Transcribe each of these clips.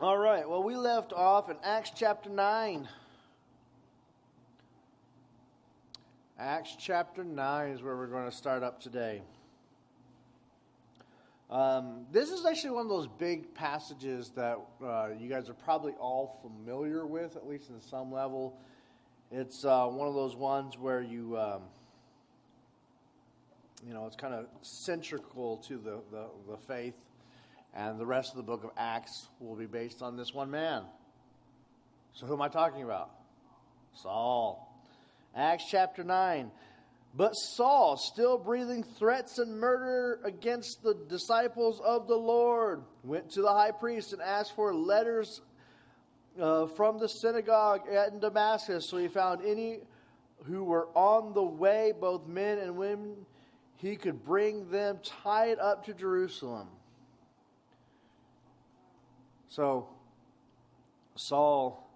All right, well, we left off in Acts chapter 9. Acts chapter 9 is where we're going to start up today. This is actually one of those big passages that you guys are probably all familiar with, at least in some level. It's one of those ones where it's kind of central to the faith. And the rest of the book of Acts will be based on this one man. So who am I talking about? Saul. Acts chapter 9. But Saul, still breathing threats and murder against the disciples of the Lord, went to the high priest and asked for letters from the synagogue in Damascus. So he found any who were on the way, both men and women, he could bring them tied up to Jerusalem. So, Saul,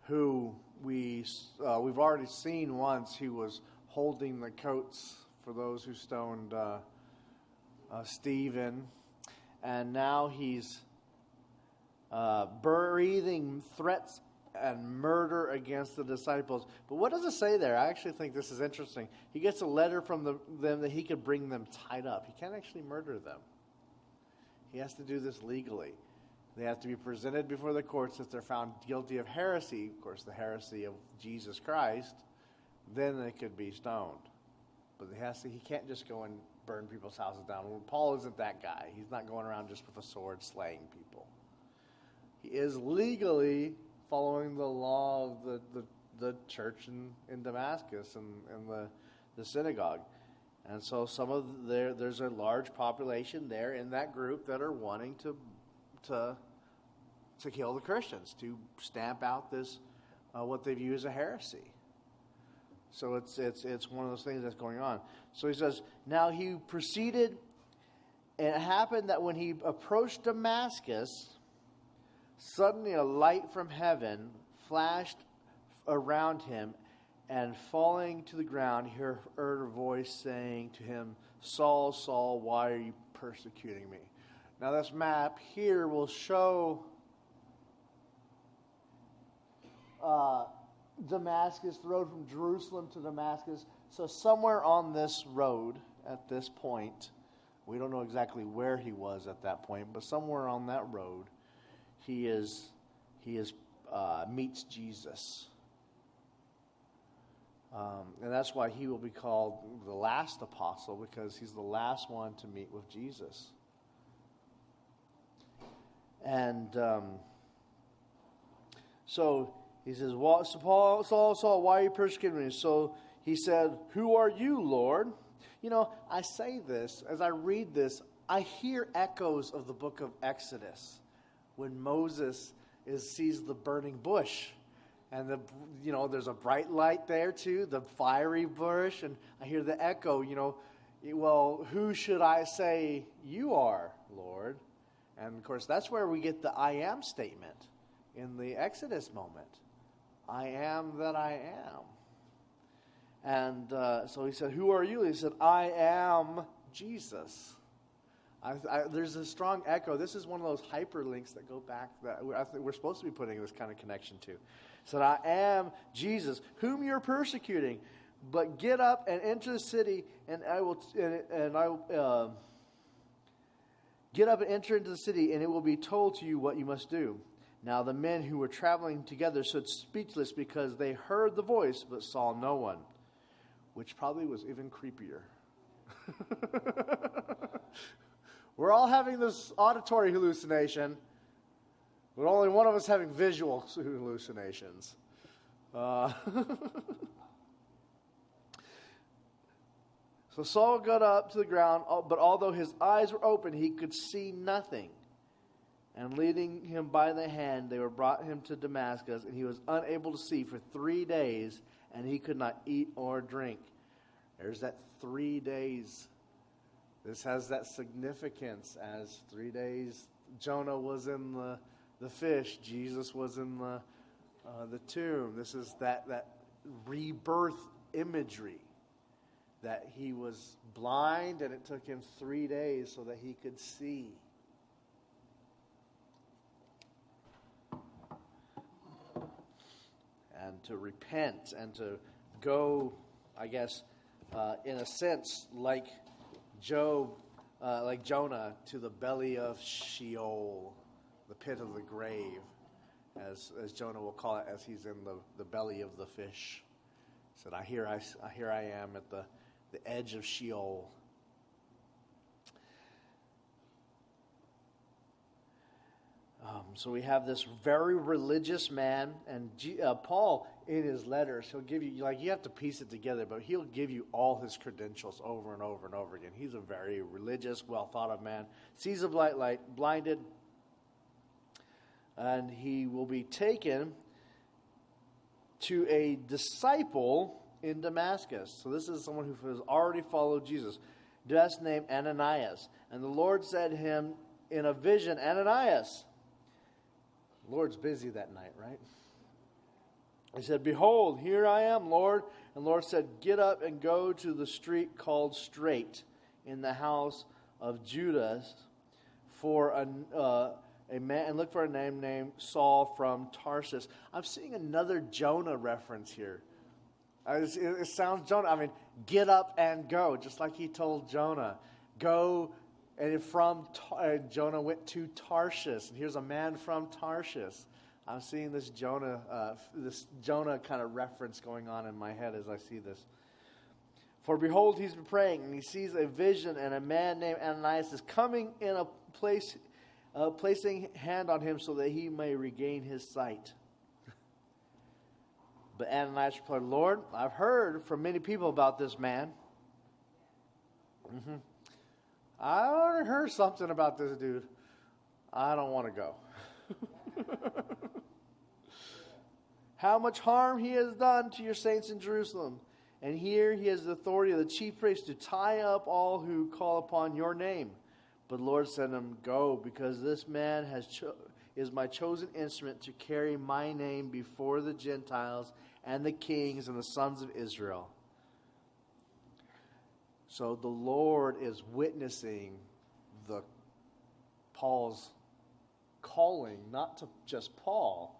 who we've already seen once, he was holding the coats for those who stoned Stephen, and now he's breathing threats and murder against the disciples. But what does it say there? I actually think this is interesting. He gets a letter from them that he could bring them tied up. He can't actually murder them. He has to do this legally. They have to be presented before the courts if they're found guilty of heresy, of course, the heresy of Jesus Christ, then they could be stoned. But he can't just go and burn people's houses down. Well, Paul isn't that guy. He's not going around just with a sword slaying people. He is legally following the law of the church in Damascus and the synagogue. And so there's a large population there in that group that are wanting to kill the Christians, to stamp out this what they view as a heresy. So it's one of those things that's going on. So he says, now he proceeded, and it happened that when he approached Damascus, suddenly a light from heaven flashed around him, and falling to the ground, he heard a voice saying to him, Saul, Saul, why are you persecuting me? Now this map here will show Damascus, the road from Jerusalem to Damascus. So somewhere on this road at this point, we don't know exactly where he was at that point, but somewhere on that road, he meets Jesus. And that's why he will be called the last apostle, because he's the last one to meet with Jesus. And so he says, Saul, why are you persecuting me? So he said, who are you, Lord? You know, I say this, as I read this, I hear echoes of the book of Exodus, when Moses sees the burning bush. And there's a bright light there too, the fiery bush. And I hear the echo, well, who should I say you are, Lord? And, of course, that's where we get the I am statement in the Exodus moment. I am that I am. And so he said, who are you? He said, I am Jesus. There's a strong echo. This is one of those hyperlinks that go back that I think we're supposed to be putting this kind of connection to. He said, I am Jesus, whom you're persecuting. But get up and enter the city, and I will get up and enter into the city, and it will be told to you what you must do. Now the men who were traveling together stood speechless because they heard the voice but saw no one, which probably was even creepier. We're all having this auditory hallucination, but only one of us having visual hallucinations. So Saul got up to the ground, but although his eyes were open, he could see nothing. And leading him by the hand, they brought him to Damascus, and he was unable to see for 3 days, and he could not eat or drink. There's that 3 days. This has that significance as 3 days. Jonah was in the fish. Jesus was in the tomb. This is that rebirth imagery. That he was blind, and it took him 3 days so that he could see. and to repent and to go, I guess, in a sense, like Jonah, to the belly of Sheol, the pit of the grave, as Jonah will call it, as he's in the belly of the fish. He said, here I am at the edge of Sheol. So we have this very religious man, and Paul, in his letters, he'll give you, you have to piece it together, but he'll give you all his credentials over and over and over again. He's a very religious, well thought of man. Sees a light, blinded, and he will be taken to a disciple in Damascus. So this is someone who has already followed Jesus. That's named Ananias. And the Lord said to him in a vision, Ananias. The Lord's busy that night, right? He said, Behold, here I am, Lord. And the Lord said, Get up and go to the street called Straight in the house of Judas for a man, and look for a name named Saul from Tarsus. I'm seeing another Jonah reference here. It sounds Jonah. I mean, get up and go, just like he told Jonah. Go. And from Jonah went to Tarshish, and here's a man from Tarshish. I'm seeing this Jonah kind of reference going on in my head as I see this. For behold, he's been praying, and he sees a vision, and a man named Ananias is coming in a place, placing hand on him so that he may regain his sight. But Ananias replied, Lord, I've heard from many people about this man. I already heard something about this dude. I don't want to go. How much harm he has done to your saints in Jerusalem. And here he has the authority of the chief priest to tie up all who call upon your name. But the Lord said to him, Go, because this man is my chosen instrument to carry my name before the Gentiles and the kings and the sons of Israel. So the Lord is witnessing Paul's calling, not to just Paul,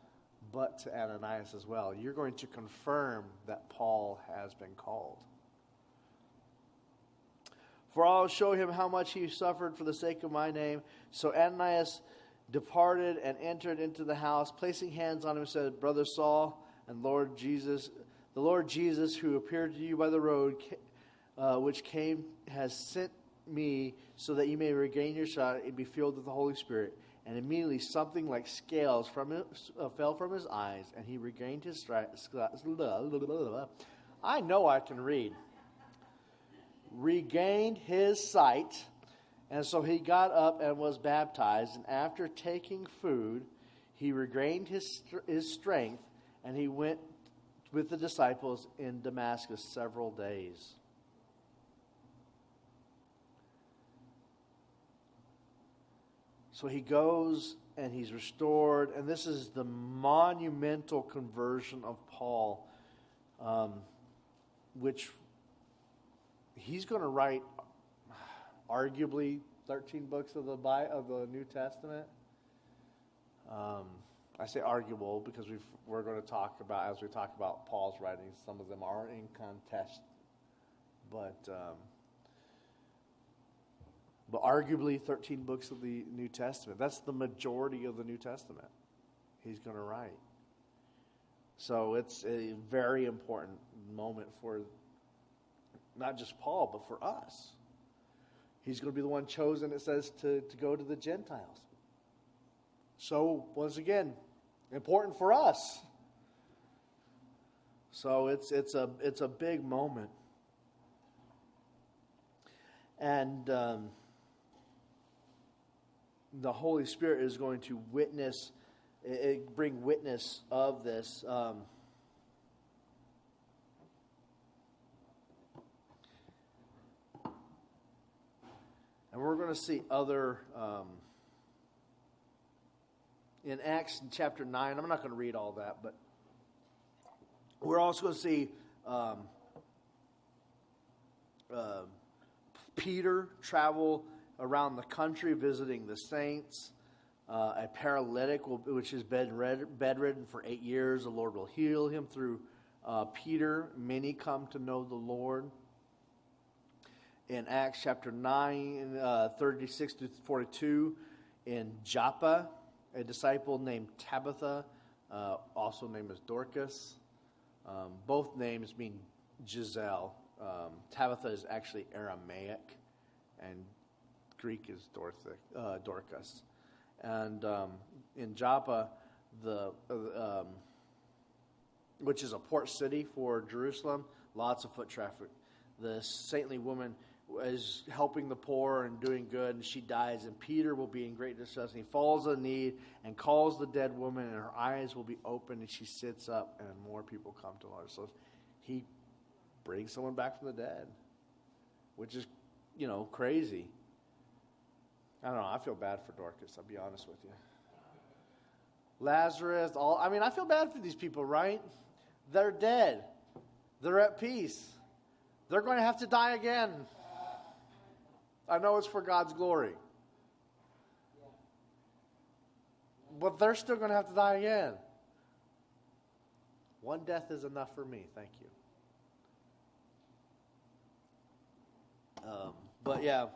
but to Ananias as well. You're going to confirm that Paul has been called. For I'll show him how much he suffered for the sake of my name. So Ananias departed and entered into the house, placing hands on him, and said, Brother Saul, and the Lord Jesus, who appeared to you by the road, which came, has sent me so that you may regain your sight and be filled with the Holy Spirit. And immediately something like scales fell from his eyes, and he regained his sight. I know I can read. Regained his sight, and so he got up and was baptized. And after taking food, he regained his strength, and he went with the disciples in Damascus several days. So he goes and he's restored, and this is the monumental conversion of Paul, which he's going to write arguably 13 books of the New Testament. I say arguable because we're going to talk about, as we talk about Paul's writings, some of them are in contest, but arguably 13 books of the New Testament. That's the majority of the New Testament he's going to write. So it's a very important moment for not just Paul, but for us. He's going to be the one chosen, it says, to go to the Gentiles. So, once again, important for us. So it's a big moment. And the Holy Spirit is going to bring witness of this. And we're going to see other, in Acts chapter 9, I'm not going to read all that, but we're also going to see Peter travel around the country visiting the saints. A paralytic, which has been bedridden for 8 years, the Lord will heal him. Through Peter, many come to know the Lord. In Acts chapter 9, 36 to 42, in Joppa, a disciple named Tabitha, also named as Dorcas. Both names mean Giselle. Tabitha is actually Aramaic, and Greek is Dorcas. And in Joppa, which is a port city for Jerusalem, lots of foot traffic. The saintly woman is helping the poor and doing good, and she dies, and Peter will be in great distress, and he falls on knee and calls the dead woman, and her eyes will be open, and she sits up, and more people come to Lord. So he brings someone back from the dead, which is, crazy. I don't know. I feel bad for Dorcas. I'll be honest with you. Lazarus, I feel bad for these people, right? They're dead. They're at peace. They're going to have to die again. I know it's for God's glory. But they're still going to have to die again. One death is enough for me. Thank you. But yeah.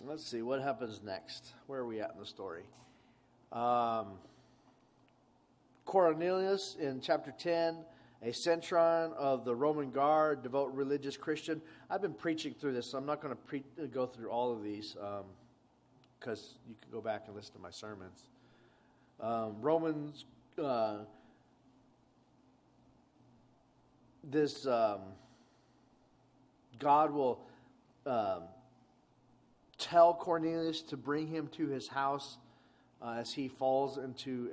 Let's see, what happens next? Where are we at in the story? Cornelius in chapter 10, a centurion of the Roman guard, devout religious Christian. I've been preaching through this, so I'm not going to go through all of these because you can go back and listen to my sermons. God will tell Cornelius to bring him to his house as he falls into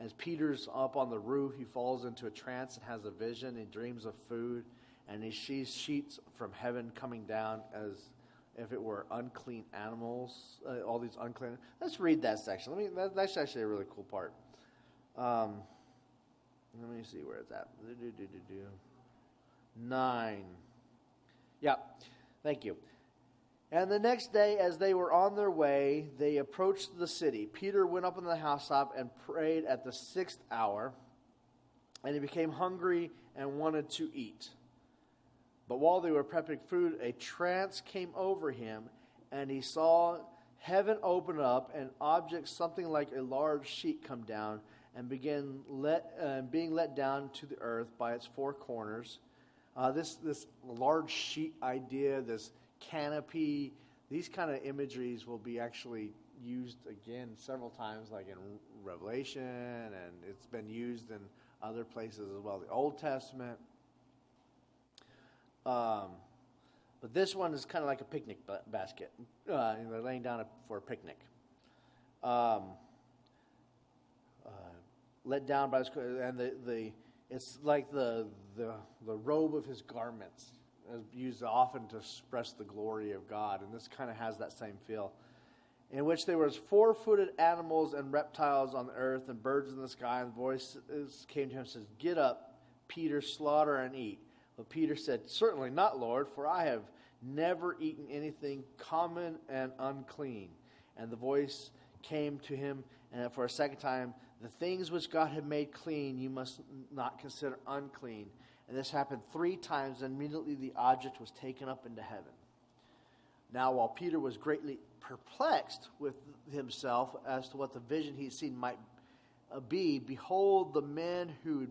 as Peter's up on the roof, he falls into a trance and has a vision. He dreams of food, and he sees sheets from heaven coming down as if it were unclean animals, all these unclean. Let's read that section. That's actually a really cool part. Let me see where it's at. 9. Yeah, thank you. And the next day, as they were on their way, they approached the city. Peter went up on the housetop and prayed at the 6th hour, and he became hungry and wanted to eat. But while they were prepping food, a trance came over him, and he saw heaven open up, and objects something like a large sheet come down, and being let down to the earth by its four corners. This large sheet idea, this canopy, these kind of imageries will be actually used again several times, like in Revelation, and it's been used in other places as well, the Old Testament. But this one is kind of like a picnic basket. They're laying down for a picnic. Let down by his, and it's like the robe of his garments, used often to express the glory of God, and this kind of has that same feel. In which there was 4-footed animals and reptiles on the earth and birds in the sky, and the voice came to him and says, "Get up, Peter, slaughter and eat." But Peter said, "Certainly not, Lord, for I have never eaten anything common and unclean." And the voice came to him, and for a second time, "The things which God had made clean you must not consider unclean." And this happened 3 times, and immediately the object was taken up into heaven. Now, while Peter was greatly perplexed with himself as to what the vision he had seen might be, behold, the men who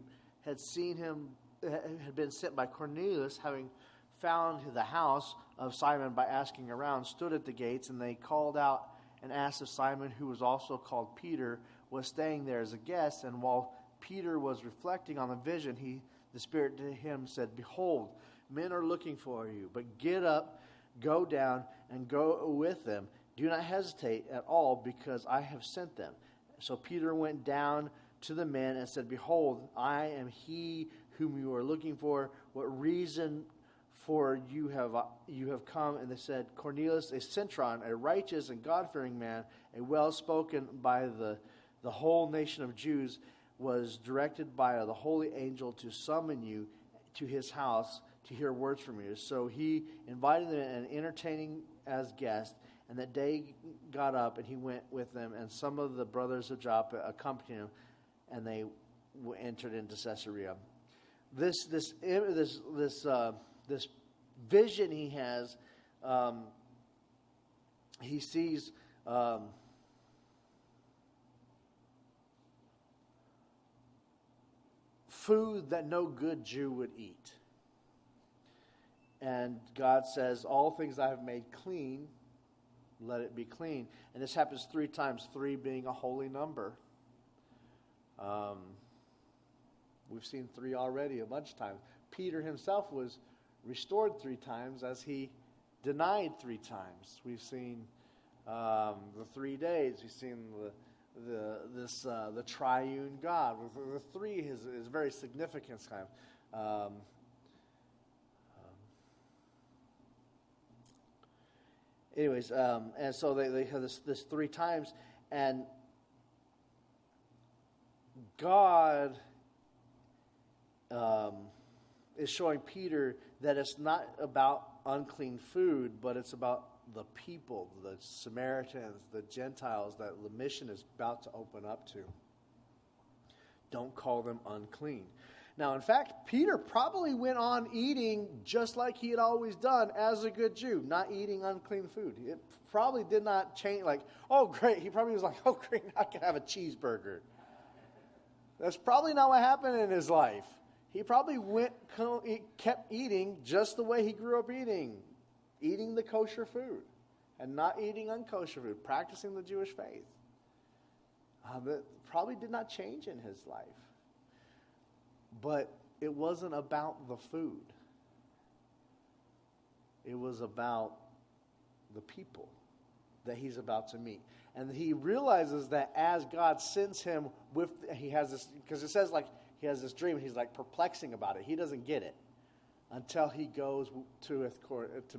had seen him had been sent by Cornelius, having found the house of Simon by asking around, stood at the gates, and they called out and asked if Simon, who was also called Peter, was staying there as a guest. And while Peter was reflecting on the vision, the Spirit to him said, "Behold, men are looking for you, but get up, go down, and go with them. Do not hesitate at all, because I have sent them." So Peter went down to the men and said, "Behold, I am he whom you are looking for. What reason for you have come?" And they said, "Cornelius, a centurion, a righteous and God-fearing man, a well-spoken by the whole nation of Jews, was directed by the holy angel to summon you to his house to hear words from you. So he invited them and entertaining as guests. And that day got up and he went with them. And some of the brothers of Joppa accompanied him, and they entered into Caesarea. This vision he has, he sees food that no good Jew would eat. And God says, all things I have made clean, let it be clean. And this happens 3 times, 3 being a holy number. We've seen 3 already a bunch of times. Peter himself was restored 3 times as he denied 3 times. We've seen the 3 days. We've seen the triune God. The 3 is very significant time. And so they have this 3 times, and God is showing Peter that it's not about unclean food, but it's about the people, the Samaritans, the Gentiles that the mission is about to open up to. Don't call them unclean. Now, in fact, Peter probably went on eating just like he had always done as a good Jew, not eating unclean food. It probably did not change, like, oh, great. He probably was like, oh, great, now I can have a cheeseburger. That's probably not what happened in his life. He probably kept eating just the way he grew up eating the kosher food and not eating unkosher food, practicing the Jewish faith. That probably did not change in his life. But it wasn't about the food. It was about the people that he's about to meet. And he realizes that as God sends him he has this, because it says like he has this dream, and he's like perplexing about it. He doesn't get it until he goes to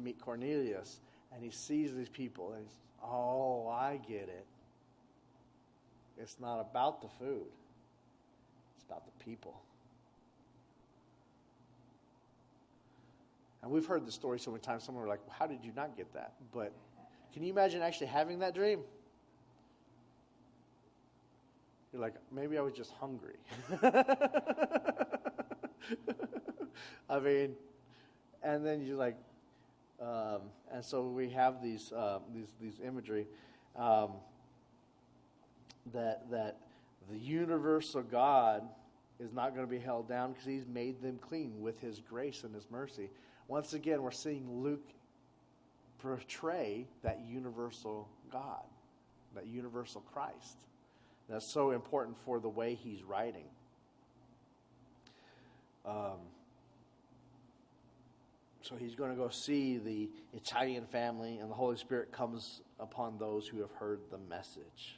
meet Cornelius, and he sees these people, and he's, oh, I get it. It's not about the food. It's about the people. And we've heard the story so many times. Someone were like, well, how did you not get that? But can you imagine actually having that dream? You're like, maybe I was just hungry. I mean, and then you're like, and so we have these imagery that the universal God is not going to be held down because he's made them clean with his grace and his mercy. Once again, we're seeing Luke portray that universal God, that universal Christ. That's so important for the way he's writing. So he's going to go see the Italian family, and the Holy Spirit comes upon those who have heard the message.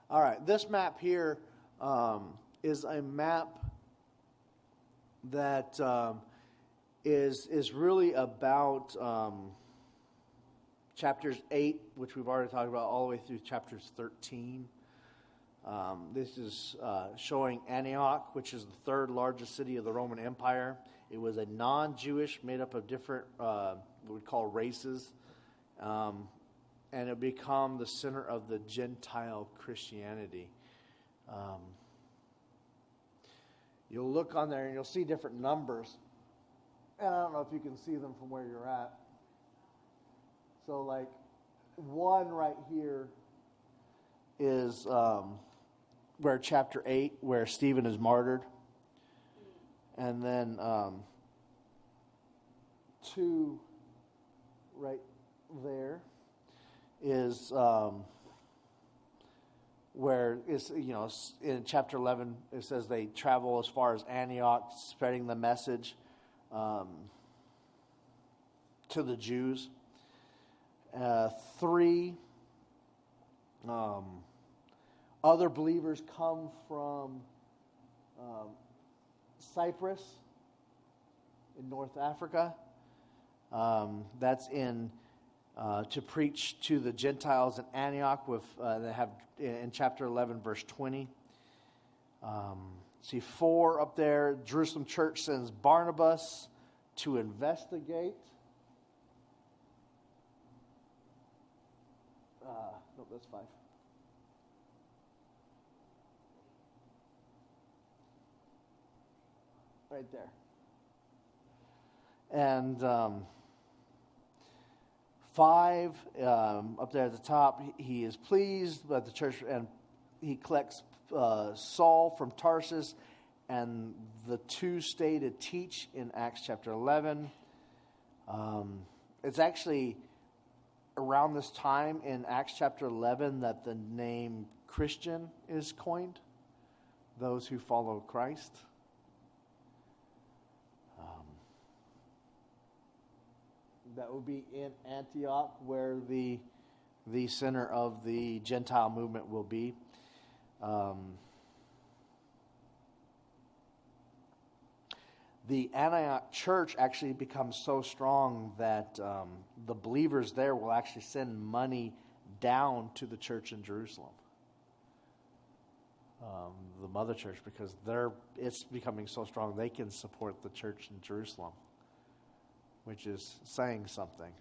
All right, this map here is a map that is really about chapters 8, which we've already talked about, all the way through chapters 13. This is showing Antioch, which is the 3rd largest city of the Roman Empire. It was a non-Jewish, made up of different, what we'd call races, and it become the center of the Gentile Christianity. You'll look on there and you'll see different numbers. And I don't know if you can see them from where you're at. So like 1 right here is where chapter 8, where Stephen is martyred. And then 2 right there is where it's, in chapter 11 it says they travel as far as Antioch, spreading the message to the Jews. 3 other believers come from Cyprus, North Africa. That's in to preach to the Gentiles in Antioch. They have in chapter 11, verse 20. See 4 up there. Jerusalem church sends Barnabas to investigate. No, that's 5. Right there. And 5, up there at the top, he is pleased by the church, and he collects Saul from Tarsus, and the 2 stay to teach in Acts chapter 11. It's actually around this time in Acts chapter 11 that the name Christian is coined, those who follow Christ. That would be in Antioch, where the center of the Gentile movement will be. The Antioch church actually becomes so strong that the believers there will actually send money down to the church in Jerusalem, the mother church, because it's becoming so strong they can support the church in Jerusalem, which is saying something.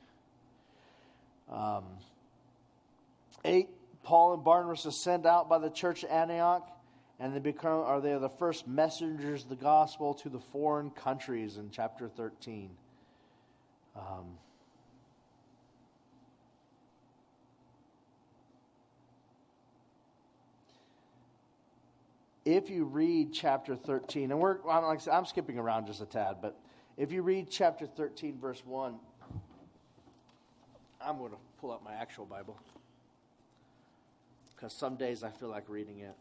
8, Paul and Barnabas are sent out by the church at Antioch, and they are the first messengers of the gospel to the foreign countries in chapter 13. If you read chapter 13, and I'm skipping around just a tad, but if you read chapter 13, verse 1, I'm going to pull up my actual Bible, because some days I feel like reading it.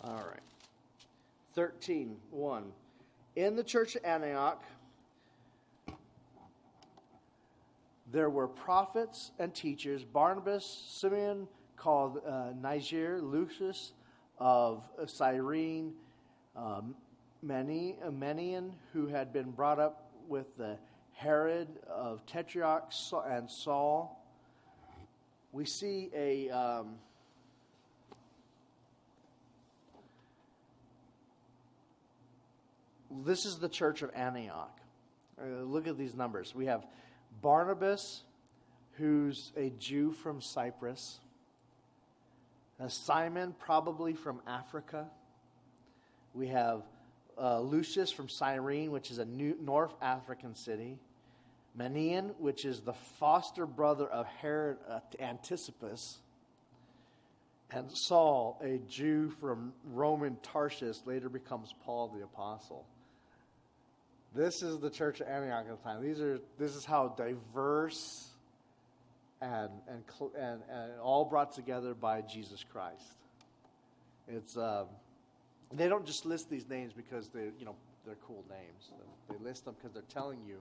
All right. 13:1. In the church of Antioch, there were prophets and teachers: Barnabas, Simeon, called Niger, Lucius of Cyrene, Manaen, who had been brought up with the Herod of Tetrarch, and Saul. We see this is the church of Antioch. Look at these numbers. We have Barnabas, who's a Jew from Cyprus. Simon, probably from Africa. We have Lucius from Cyrene, which is a North African city. Manaen, which is the foster brother of Herod Antipas. And Saul, a Jew from Roman Tarsus, later becomes Paul the Apostle. This is the church of Antioch at the time. This is how diverse and all brought together by Jesus Christ. It's they don't just list these names because they're cool names. They list them because they're telling you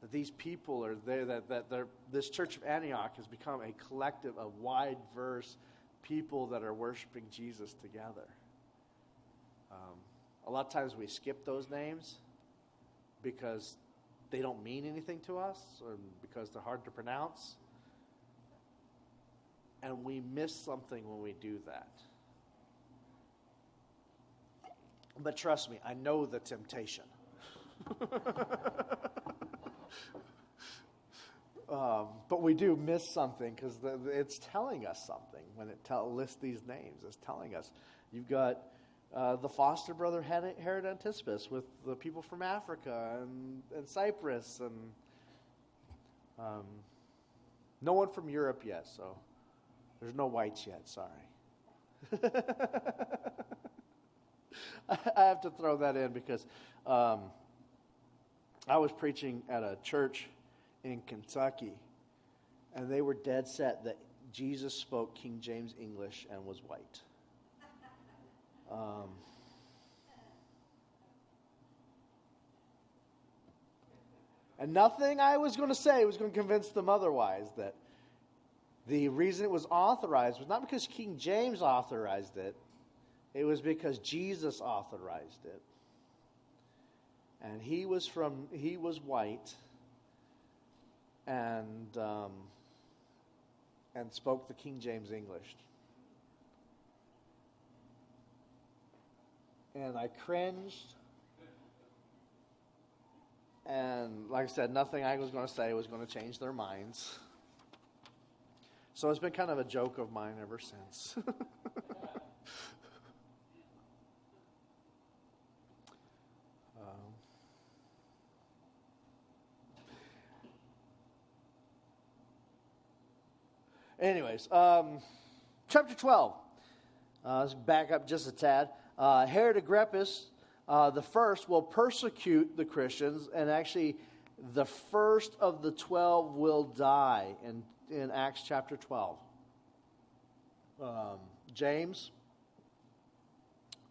that these people are there. That this church of Antioch has become a collective, a wide, diverse people that are worshiping Jesus together. A lot of times we skip those names because they don't mean anything to us, or because they're hard to pronounce. And we miss something when we do that. But trust me, I know the temptation. But we do miss something because it's telling us something when it lists these names. It's telling us you've got the foster brother Herod Antipas with the people from Africa and Cyprus, and no one from Europe yet, so there's no whites yet, sorry. I have to throw that in because I was preaching at a church in Kentucky, and they were dead set that Jesus spoke King James English and was white. And nothing I was going to say was going to convince them otherwise, that the reason it was authorized was not because King James authorized it. It was because Jesus authorized it. And he was white and spoke the King James English. And I cringed. And like I said, nothing I was going to say was going to change their minds. So it's been kind of a joke of mine ever since. Anyways, chapter 12. Let's back up just a tad. Herod Agrippus the first will persecute the Christians, and actually the first of the 12 will die in Acts chapter 12. James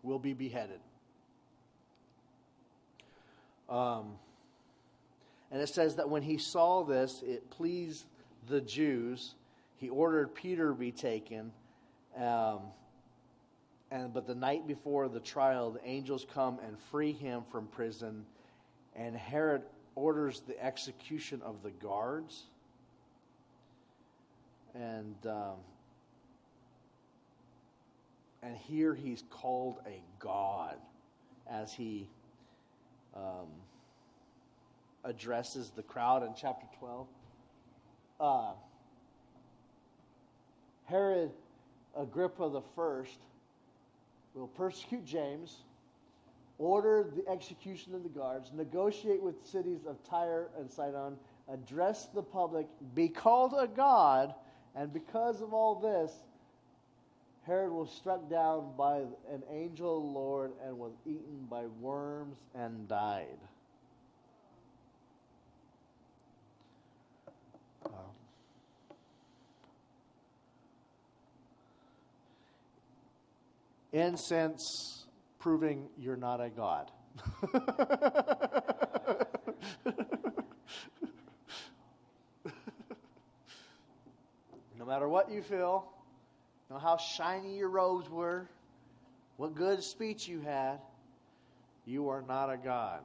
will be beheaded. And it says that when he saw this, it pleased the Jews. He ordered Peter to be taken. But the night before the trial, the angels come and free him from prison. And Herod orders the execution of the guards. And here he's called a god as he addresses the crowd in chapter 12. Herod Agrippa the first will persecute James, order the execution of the guards, negotiate with cities of Tyre and Sidon, address the public, be called a god, and because of all this, Herod was struck down by an angel of the Lord and was eaten by worms and died. Incense proving you're not a god. No matter what you feel, no how shiny your robes were, what good speech you had, you are not a god.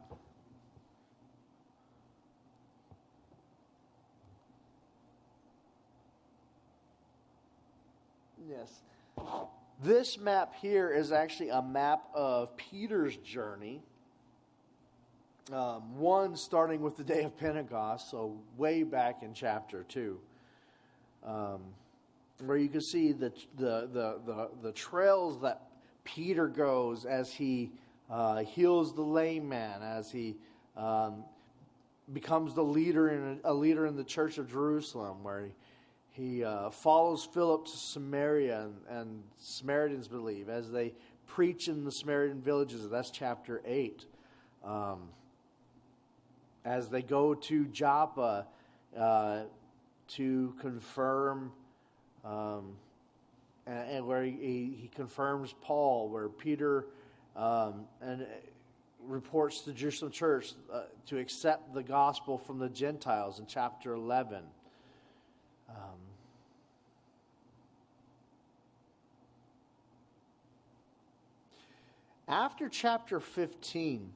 Yes. This map here is actually a map of Peter's journey. One starting with the day of Pentecost, so way back in chapter 2, where you can see the trails that Peter goes as he heals the lame man, as he becomes a leader in the church of Jerusalem, where he follows Philip to Samaria, and Samaritans believe as they preach in the Samaritan villages. That's chapter 8. As they go to Joppa to confirm, and where he confirms Paul, where Peter and reports to the Jerusalem church to accept the gospel from the Gentiles in chapter 11. After chapter 15,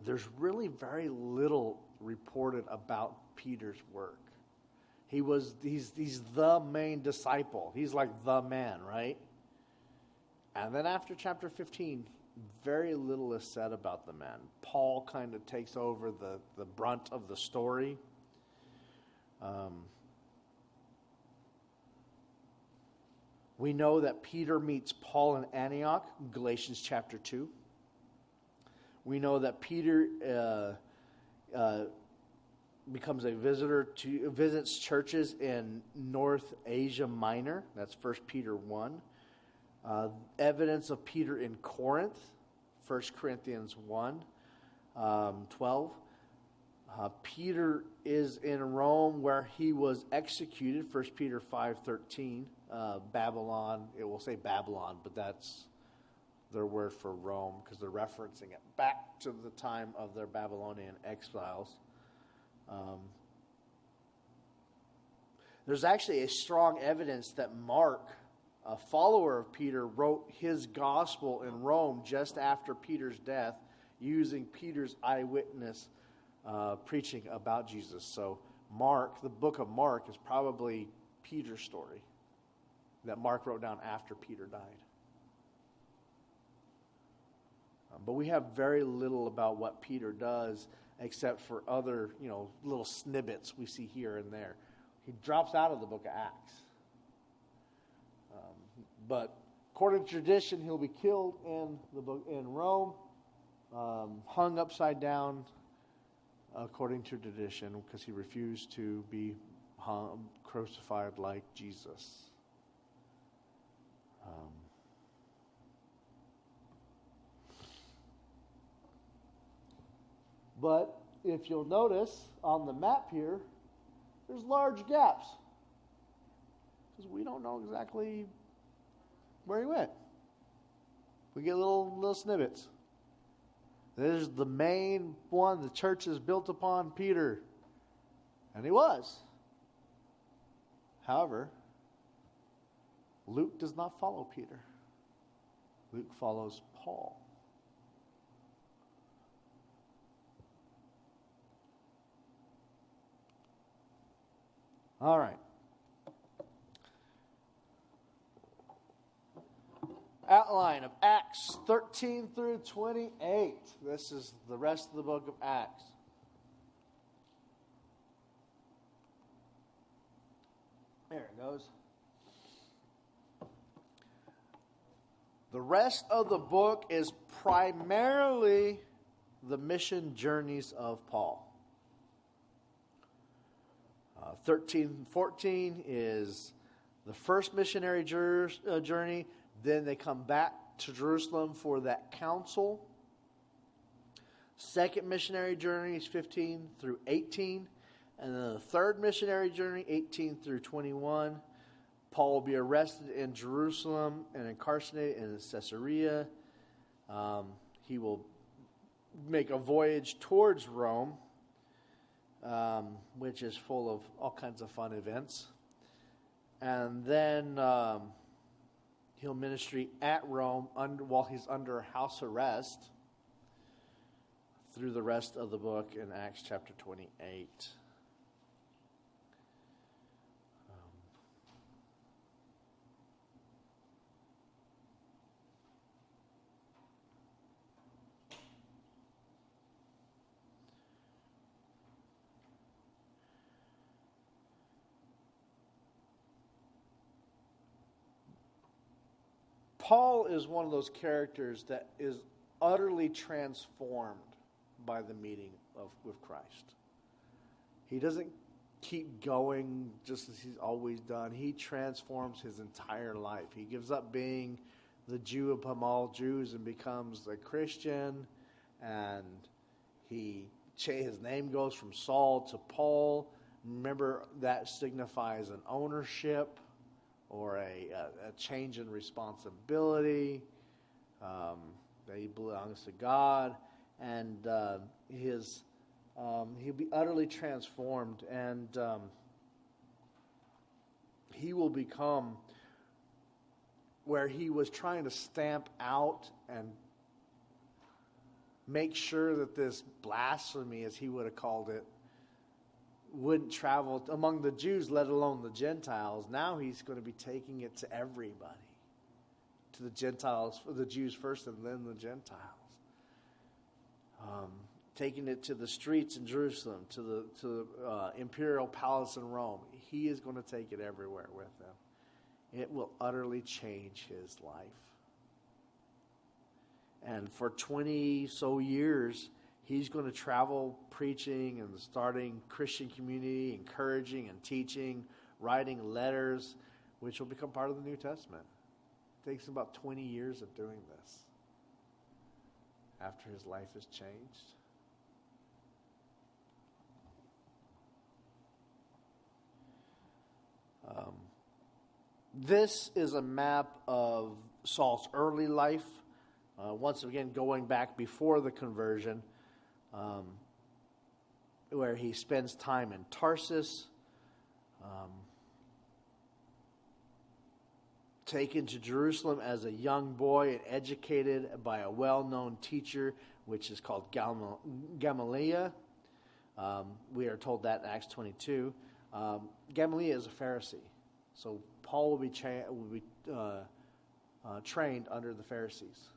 there's really very little reported about Peter's work. He's the main disciple. He's like the man, right? And then after chapter 15, very little is said about the man. Paul kind of takes over the brunt of the story. We know that Peter meets Paul in Antioch, Galatians chapter 2. We know that Peter becomes a visits churches in North Asia Minor. That's 1 Peter 1. Evidence of Peter in Corinth, 1 Corinthians 1, 12. Peter is in Rome where he was executed, 1 Peter 5:13. Babylon, it will say Babylon, but that's their word for Rome because they're referencing it back to the time of their Babylonian exiles. There's actually a strong evidence that Mark, a follower of Peter, wrote his gospel in Rome just after Peter's death, using Peter's eyewitness preaching about Jesus. So Mark, the book of Mark, is probably Peter's story that Mark wrote down after Peter died. But we have very little about what Peter does except for other, little snippets we see here and there. He drops out of the book of Acts. But according to tradition, he'll be killed in Rome, hung upside down, according to tradition, because he refused to be crucified like Jesus. But if you'll notice on the map here, there's large gaps. Because we don't know exactly where he went. We get little snippets. There's the main one the church is built upon, Peter. And he was. However, Luke does not follow Peter. Luke follows Paul. All right. Outline of Acts 13 through 28. This is the rest of the book of Acts. There it goes. The rest of the book is primarily the mission journeys of Paul. 13 and 14 is the first missionary journey. Then they come back to Jerusalem for that council. Second missionary journey is 15 through 18. And then the third missionary journey, 18 through 21. Paul will be arrested in Jerusalem and incarcerated in Caesarea. He will make a voyage towards Rome, which is full of all kinds of fun events. And then he'll ministry at Rome while he's under house arrest through the rest of the book in Acts chapter 28. Paul is one of those characters that is utterly transformed by the meeting with Christ. He doesn't keep going just as he's always done. He transforms his entire life. He gives up being the Jew upon all Jews and becomes a Christian. And his name goes from Saul to Paul. Remember, that signifies an ownership or a change in responsibility, that he belongs to God, and he'll be utterly transformed, and he will become where he was trying to stamp out and make sure that this blasphemy, as he would have called it, wouldn't travel among the Jews, let alone the Gentiles. Now he's going to be taking it to everybody, to the Gentiles, the Jews first and then the Gentiles. Taking it to the streets in Jerusalem, to the imperial palace in Rome. He is going to take it everywhere with him. It will utterly change his life. And for 20 so years, he's going to travel preaching and starting Christian community, encouraging and teaching, writing letters, which will become part of the New Testament. It takes about 20 years of doing this after his life has changed. This is a map of Saul's early life. Once again, going back before the conversion, where he spends time in Tarsus, taken to Jerusalem as a young boy and educated by a well-known teacher, which is called Gamaliel. We are told that in Acts 22. Gamaliel is a Pharisee, so Paul will be trained under the Pharisees.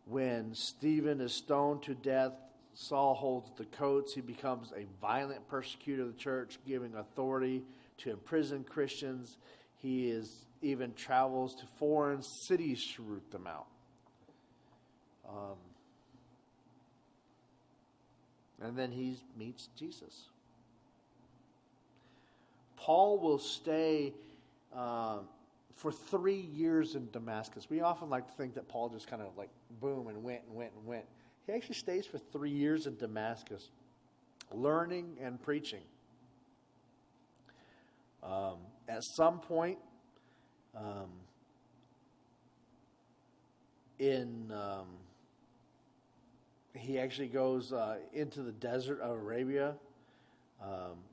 When Stephen is stoned to death, Saul holds the coats. He becomes a violent persecutor of the church, giving authority to imprison Christians. He even travels to foreign cities to root them out. And then he meets Jesus. Paul will stay for 3 years in Damascus. We often like to think that Paul just kind of like boom and went. He actually stays for 3 years in Damascus, learning and preaching. At some point he actually goes into the desert of Arabia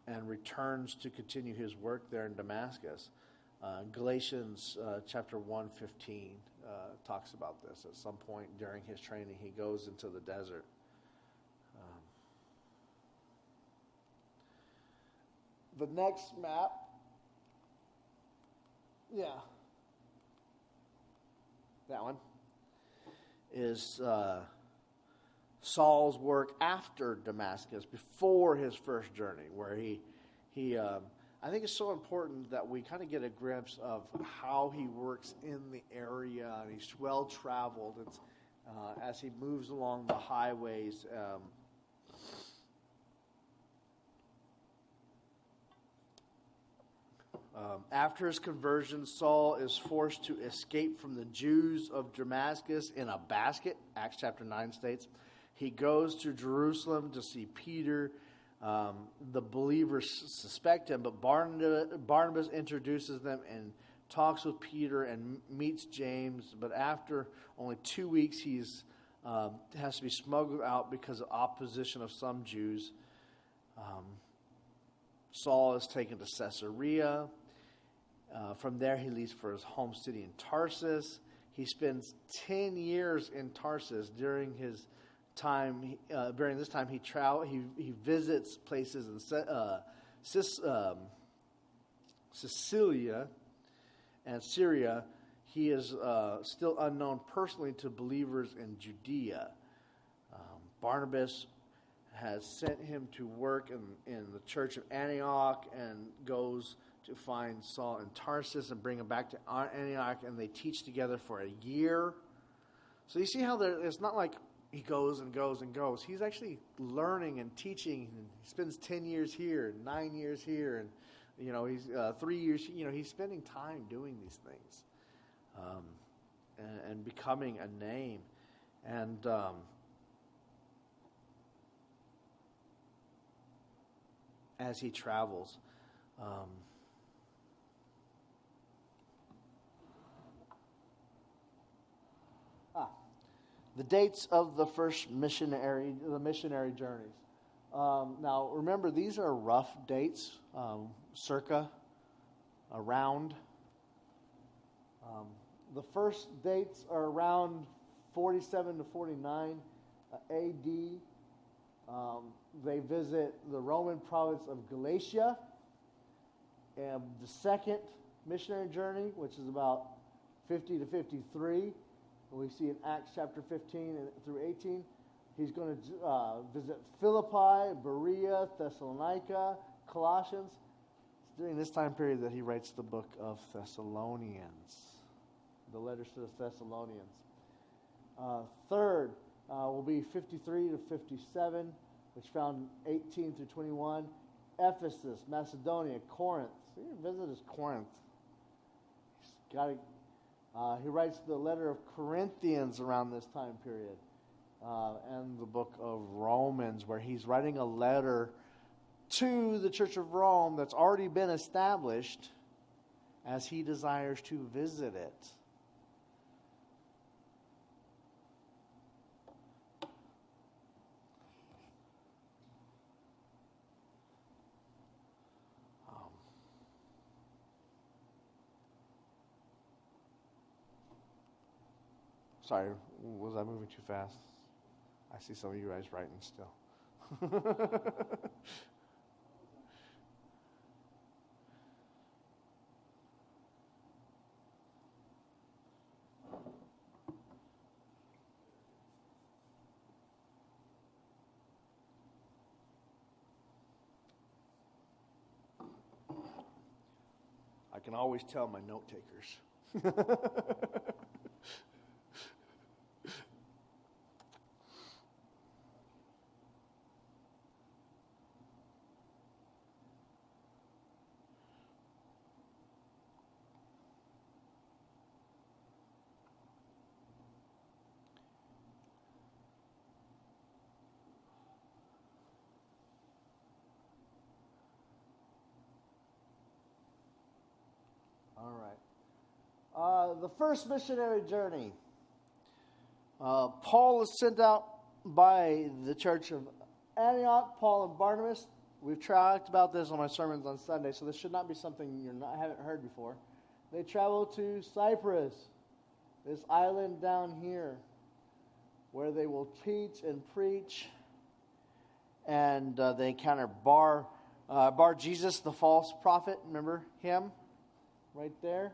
and returns to continue his work there in Damascus. Galatians chapter 1:15 talks about this. At some point during his training, he goes into the desert. The next map, that one, is Saul's work after Damascus, before his first journey, where he I think it's so important that we kind of get a glimpse of how he works in the area, and he's well traveled. It's as he moves along the highways. After his conversion, Saul is forced to escape from the Jews of Damascus in a basket. Acts chapter 9 states. He goes to Jerusalem to see Peter. The believers suspect him, but Barnabas introduces them and talks with Peter and meets James. But after only 2 weeks, he's has to be smuggled out because of opposition of some Jews. Saul is taken to Caesarea. From there, he leaves for his home city in Tarsus. He spends 10 years in Tarsus. During this time, he visits places in Sicilia and Syria. He is still unknown personally to believers in Judea. Barnabas has sent him to work in the church of Antioch and goes to find Saul in Tarsus and bring him back to Antioch, and they teach together for a year. So you see how it's not like he goes and goes and goes. He's actually learning and teaching. He spends 10 years here, 9 years here, and he's 3 years. He's spending time doing these things, and becoming a name. And as he travels. The dates of the first missionary journeys. Now, remember, these are rough dates, circa, around. The first dates are around 47 to 49 A.D. They visit the Roman province of Galatia. And the second missionary journey, which is about 50 to 53, we see in Acts chapter 15 through 18, he's going to visit Philippi, Berea, Thessalonica, Colossians. It's during this time period that he writes the book of Thessalonians, the letters to the Thessalonians. Third will be 53 to 57, which found 18 through 21. Ephesus, Macedonia, Corinth. So he visits Corinth. He writes the letter of Corinthians around this time period, and the book of Romans, where he's writing a letter to the Church of Rome that's already been established, as he desires to visit it. Sorry, was I moving too fast? I see some of you guys writing still. I can always tell my note takers. All right. The first missionary journey. Paul is sent out by the church of Antioch, Paul and Barnabas. We've talked about this on my sermons on Sunday, so this should not be something haven't heard before. They travel to Cyprus, this island down here, where they will teach and preach. And they encounter Bar Jesus, the false prophet. Remember him? Right there.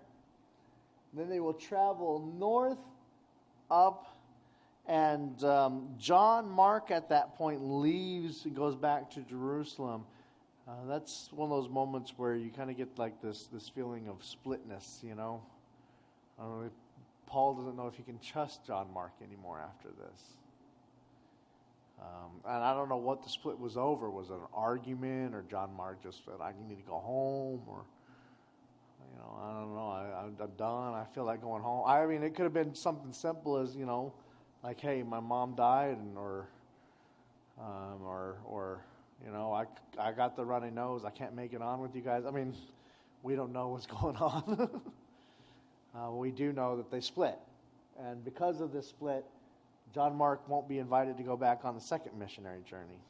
Then they will travel north, up, and John Mark at that point leaves and goes back to Jerusalem. That's one of those moments where you kind of get like this feeling of splitness, you know. Paul doesn't know if he can trust John Mark anymore after this. And I don't know what the split was over. Was it an argument, or John Mark just said, I need to go home, or... I don't know. I'm done. I feel like going home. I mean, it could have been something simple as, like, hey, my mom died, or I got the runny nose. I can't make it on with you guys. I mean, we don't know what's going on. We do know that they split, and because of this split, John Mark won't be invited to go back on the second missionary journey.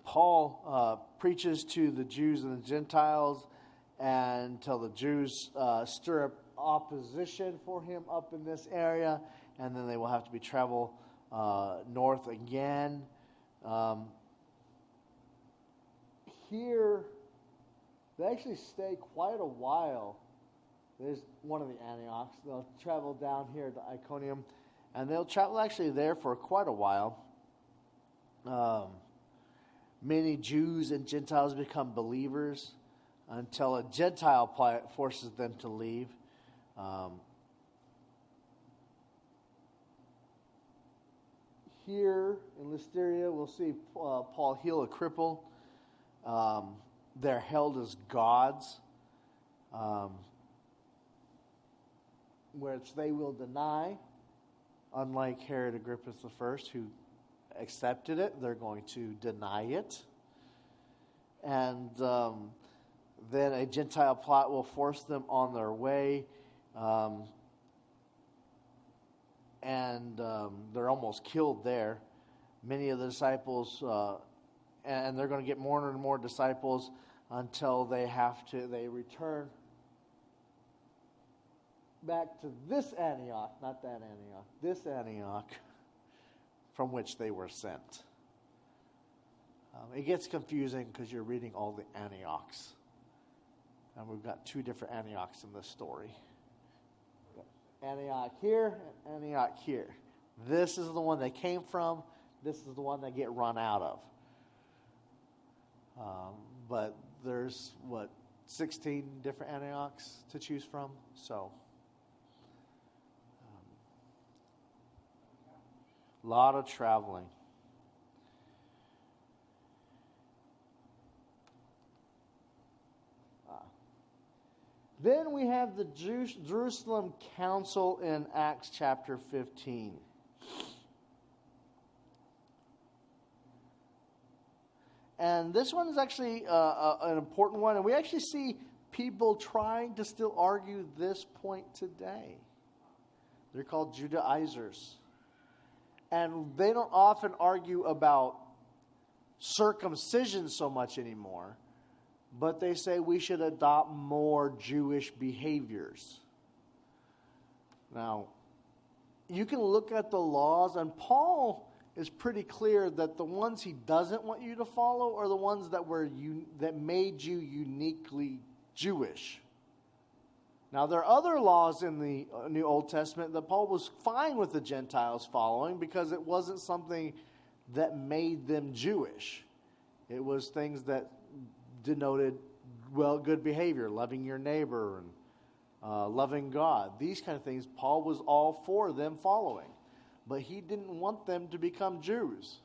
Paul preaches to the Jews and the Gentiles until the Jews stir up opposition for him up in this area, and then they will have to be travel north again. Here, they actually stay quite a while. There's one of the Antiochs. They'll travel down here to Iconium, and they'll travel actually there for quite a while. Many Jews and Gentiles become believers until a Gentile forces them to leave. Here in Lysteria, we'll see Paul heal a cripple. They're held as gods, which they will deny. Unlike Herod Agrippa I, who accepted it, they're going to deny it. And then a Gentile plot will force them on their way. And they're almost killed there. Many of the disciples, and they're going to get more and more disciples until they return back to this Antioch, not that Antioch, this Antioch, from which they were sent. It gets confusing because you're reading all the Antiochs. And we've got two different Antiochs in this story. Antioch here, and Antioch here. This is the one they came from. This is the one they get run out of. But there's, 16 different Antiochs to choose from? So, a lot of traveling. Then we have the Jerusalem Council in Acts chapter 15. And this one is actually an important one. And we actually see people trying to still argue this point today. They're called Judaizers. And they don't often argue about circumcision so much anymore. But they say we should adopt more Jewish behaviors. Now, you can look at the laws, and Paul is pretty clear that the ones he doesn't want you to follow are the ones that made you uniquely Jewish. Now, there are other laws in the New Old Testament that Paul was fine with the Gentiles following because it wasn't something that made them Jewish. It was things that denoted, good behavior, loving your neighbor, and loving God. These kind of things, Paul was all for them following. But he didn't want them to become Jews.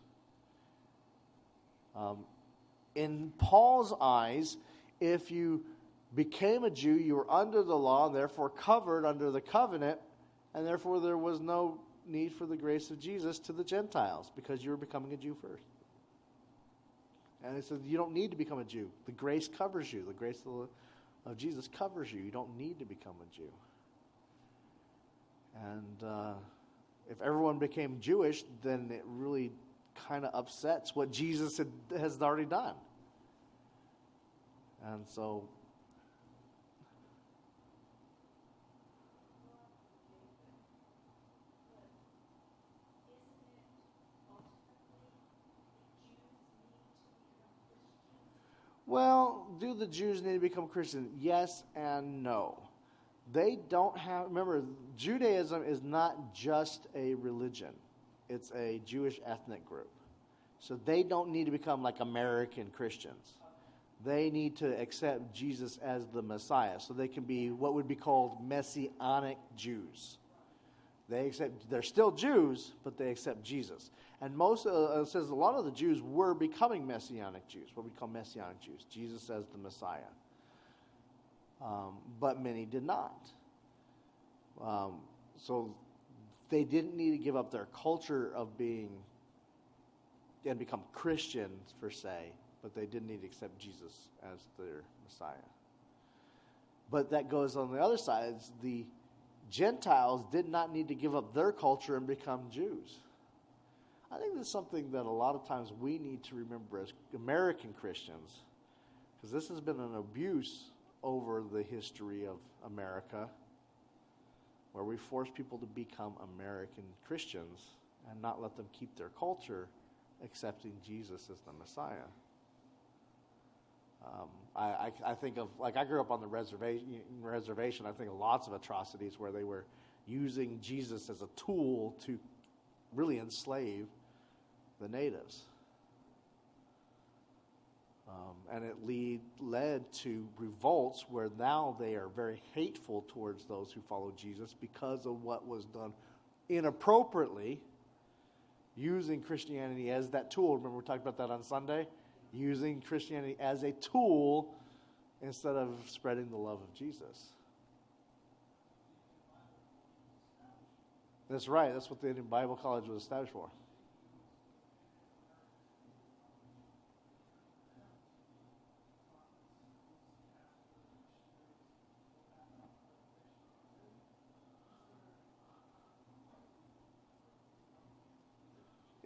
In Paul's eyes, if you became a Jew, you were under the law, and therefore covered under the covenant, and therefore there was no need for the grace of Jesus to the Gentiles, because you were becoming a Jew first. And he said, you don't need to become a Jew. The grace covers you. The grace of Jesus covers you. You don't need to become a Jew. And if everyone became Jewish, then it really kind of upsets what Jesus has already done. And so, well, do the Jews need to become Christian? Yes and no. They don't have, remember, Judaism is not just a religion. It's a Jewish ethnic group. So they don't need to become like American Christians. They need to accept Jesus as the Messiah. So they can be what would be called Messianic Jews. They're still Jews, but they accept Jesus. And it says a lot of the Jews were becoming Messianic Jews, what we call Messianic Jews, Jesus as the Messiah. But many did not. So they didn't need to give up their culture of being and become Christians, per se, but they did need to accept Jesus as their Messiah. But that goes on the other side. The Gentiles did not need to give up their culture and become Jews. I think that's something that a lot of times we need to remember as American Christians, because this has been an abuse over the history of America, where we force people to become American Christians and not let them keep their culture, accepting Jesus as the Messiah. I think of, like, I grew up on the reservation. I think of lots of atrocities where they were using Jesus as a tool to really enslave the natives. And it led to revolts where now they are very hateful towards those who follow Jesus because of what was done inappropriately, using Christianity as that tool. Remember we talked about that on Sunday? Using Christianity as a tool instead of spreading the love of Jesus. That's right. That's what the Indian Bible College was established for.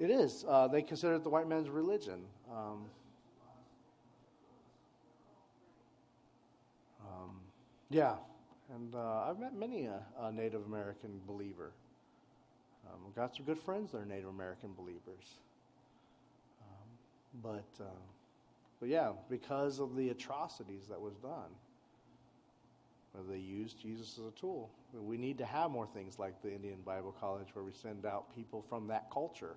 It is. They consider it the white man's religion. Yeah, and I've met many a Native American believer. I've got some good friends that are Native American believers. But yeah, because of the atrocities that was done, where they used Jesus as a tool. We need to have more things like the Indian Bible College where we send out people from that culture.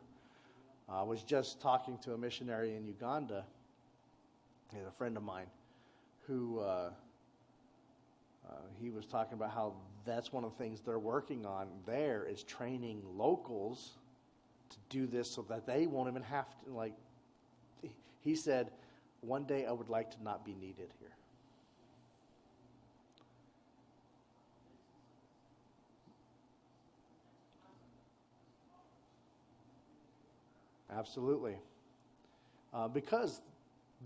I was just talking to a missionary in Uganda, and a friend of mine, who he was talking about how that's one of the things they're working on there is training locals to do this so that they won't even have to, like, he said, one day I would like to not be needed here. Absolutely. Because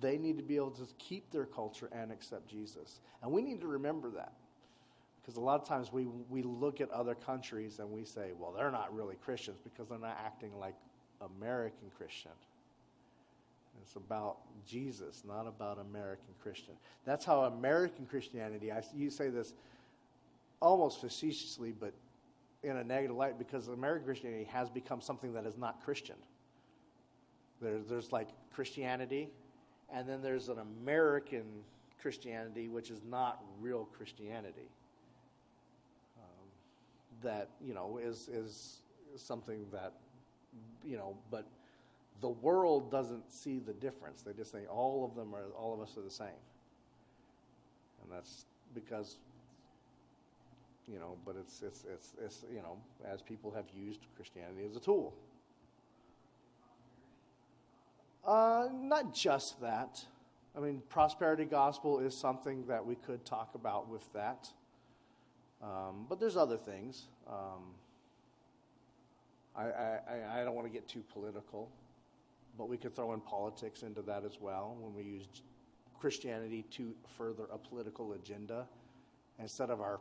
they need to be able to keep their culture and accept Jesus. And we need to remember that. Because a lot of times we look at other countries and we say, well, they're not really Christians because they're not acting like American Christian. It's about Jesus, not about American Christian. That's how American Christianity, you say this almost facetiously, but in a negative light because American Christianity has become something that is not Christian. There's like Christianity, and then there's an American Christianity, which is not real Christianity. That, is something that, but the world doesn't see the difference. They just think all of us are the same. And that's because, but it's as people have used Christianity as a tool. Not just that. I mean, prosperity gospel is something that we could talk about with that. But there's other things. I don't want to get too political, but we could throw in politics into that as well when we use Christianity to further a political agenda instead of our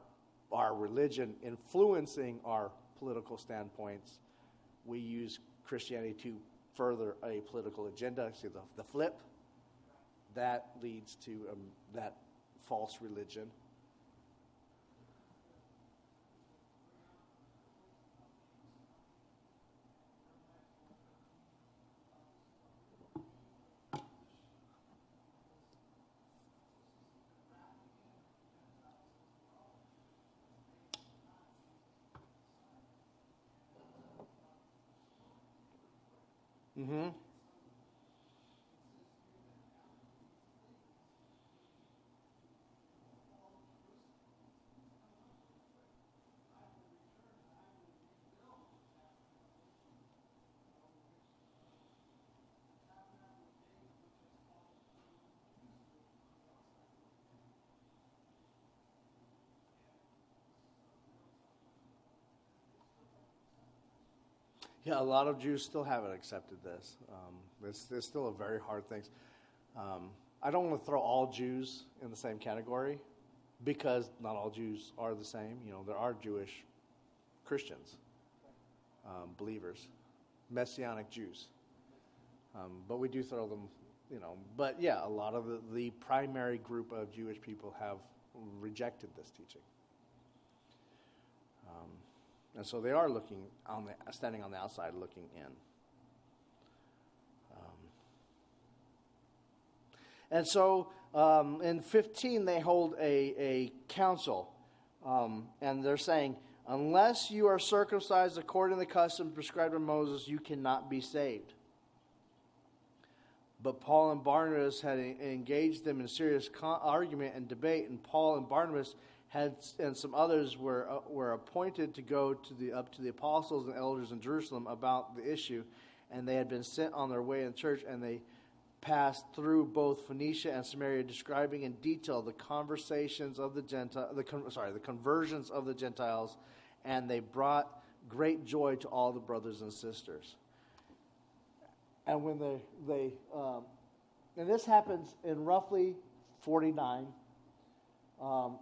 religion influencing our political standpoints. We use Christianity to further a political agenda. See the flip that leads to that false religion. Mm-hmm. Yeah, a lot of Jews still haven't accepted this. It's still a very hard thing. I don't want to throw all Jews in the same category because not all Jews are the same. There are Jewish Christians, believers, Messianic Jews. But we do throw them, But yeah, a lot of the primary group of Jewish people have rejected this teaching. And so they are standing on the outside looking in. And so in 15, they hold a council. And they're saying, unless you are circumcised according to the custom prescribed by Moses, you cannot be saved. But Paul and Barnabas had engaged them in serious argument and debate, and Paul and Barnabas and some others were appointed to go up to the apostles and elders in Jerusalem about the issue, and they had been sent on their way in church, and they passed through both Phoenicia and Samaria, describing in detail the conversions of the Gentiles, and they brought great joy to all the brothers and sisters. And when and this happens in roughly 49.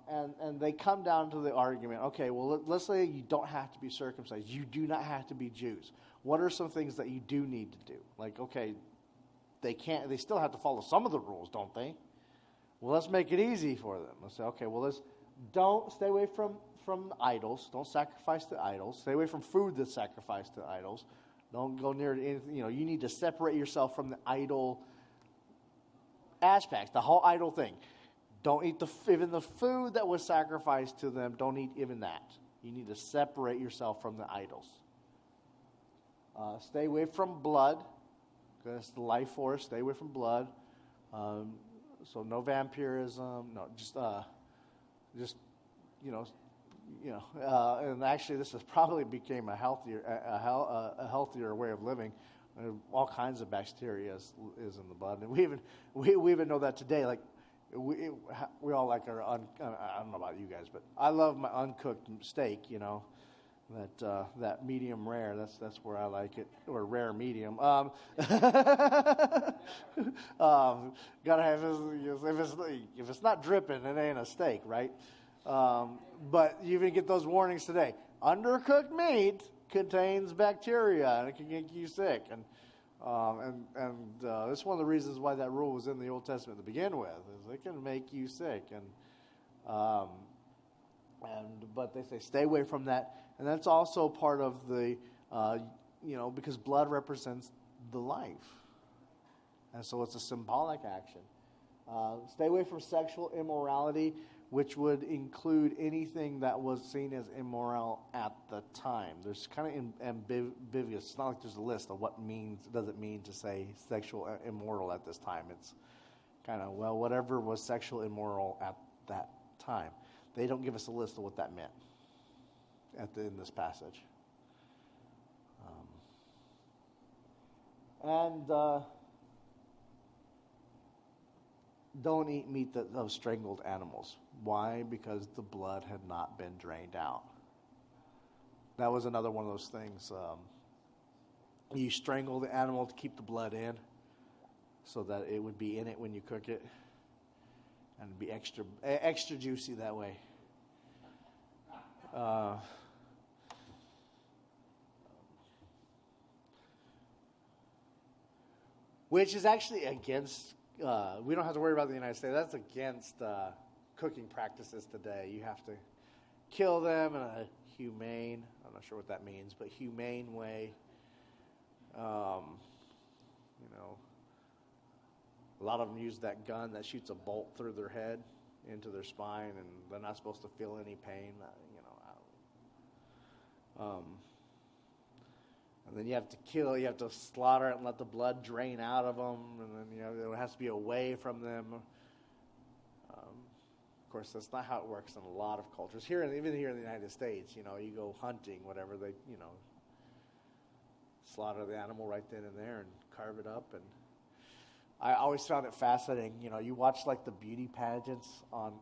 And they come down to the argument, okay, well, let's say you don't have to be circumcised. You do not have to be Jews. What are some things that you do need to do? Like, okay, they still have to follow some of the rules, don't they? Well, let's make it easy for them. Let's say, okay, well, don't stay away from idols. Don't sacrifice to idols. Stay away from food that's sacrificed to idols. Don't go near anything. You need to separate yourself from the idol aspects, the whole idol thing. Don't eat even the food that was sacrificed to them. Don't eat even that. You need to separate yourself from the idols. Stay away from blood. That's the life force. Stay away from blood. So no vampirism. No, just and actually, this has probably became a healthier way of living. All kinds of bacteria is in the blood, and we even know that today. Like we all like our I don't know about you guys, but I love my uncooked steak. That medium rare. That's where I like it, or rare medium. Gotta have if it's not dripping, it ain't a steak, right? But you even get those warnings today. Undercooked meat contains bacteria and it can get you sick. And that's one of the reasons why that rule was in the Old Testament to begin with, is it can make you sick. And But they say stay away from that. And that's also part of the, because blood represents the life. And so it's a symbolic action. Stay away from sexual immorality, which would include anything that was seen as immoral at the time. There's kind of ambiguous. It's not like there's a list of what does it mean to say sexual immoral at this time. It's kind of, whatever was sexual immoral at that time. They don't give us a list of what that meant in this passage. Don't eat meat of strangled animals. Why? Because the blood had not been drained out. That was another one of those things. You strangle the animal to keep the blood in so that it would be in it when you cook it. And it'd be extra juicy that way. Which is actually against, we don't have to worry about the United States. That's against cooking practices today. You have to kill them in a humane, I'm not sure what that means, but humane way. A lot of them use that gun that shoots a bolt through their head into their spine, and they're not supposed to feel any pain. And then you have to slaughter it and let the blood drain out of them, and then it has to be away from them. Of course, that's not how it works in a lot of cultures. Even here in the United States, you go hunting, whatever, they slaughter the animal right then and there and carve it up. And I always found it fascinating. You watch like the beauty pageants on,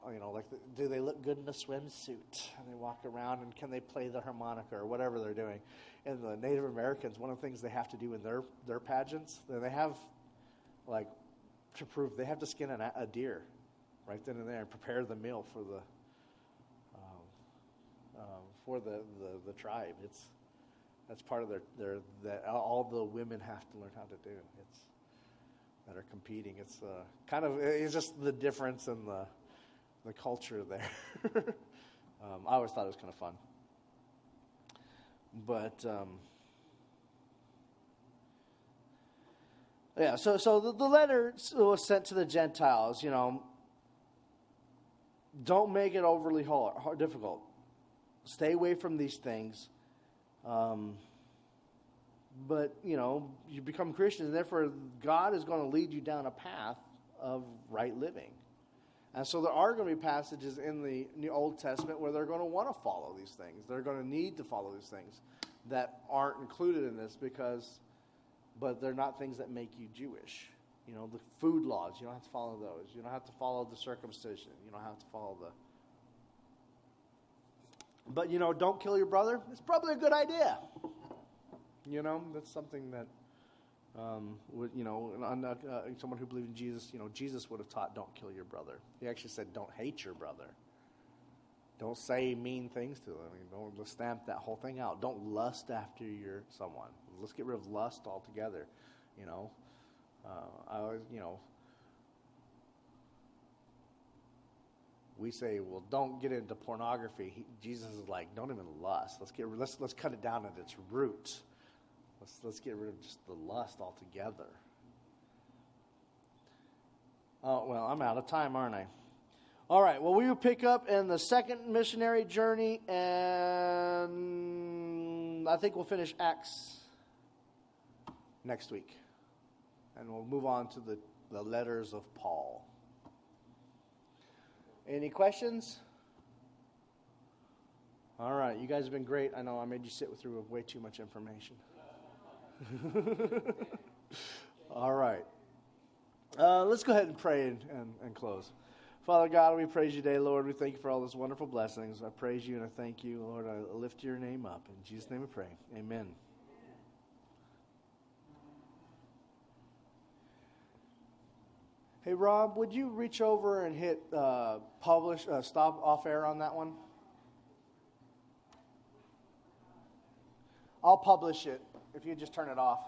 do they look good in a swimsuit? And they walk around, and can they play the harmonica or whatever they're doing? And the Native Americans, one of the things they have to do in their pageants, they have, to prove, they have to skin a deer right then and there and prepare the meal for the tribe. That's part of that all the women have to learn how to do. That are competing. It's just the difference in the culture there. I always thought it was kind of fun. But so the letter was sent to the Gentiles. Don't make it overly difficult. Stay away from these things. But, you become Christians, and therefore God is going to lead you down a path of right living. And so there are going to be passages in the New Old Testament where they're going to want to follow these things. They're going to need to follow these things that aren't included in this but they're not things that make you Jewish. The food laws, you don't have to follow those. You don't have to follow the circumcision. You don't have to follow But, don't kill your brother. It's probably a good idea. That's something that, someone who believed in Jesus, Jesus would have taught, don't kill your brother. He actually said, don't hate your brother. Don't say mean things to them. Don't stamp that whole thing out. Don't lust after someone. Let's get rid of lust altogether. I always, we say, well, don't get into pornography. Jesus is like, don't even lust. Let's cut it down at its root. Let's get rid of just the lust altogether. Oh, well, I'm out of time, aren't I? All right, well, we will pick up in the second missionary journey, and I think we'll finish Acts next week. And we'll move on to the letters of Paul. Any questions? All right, you guys have been great. I know I made you sit through way too much information. All right. Let's go ahead and pray and close. Father God, we praise you today, Lord. We thank you for all those wonderful blessings. I praise you and I thank you, Lord. I lift your name up. In Jesus' name we pray. Amen. Hey, Rob, would you reach over and hit publish, stop off air on that one? I'll publish it if you just turn it off.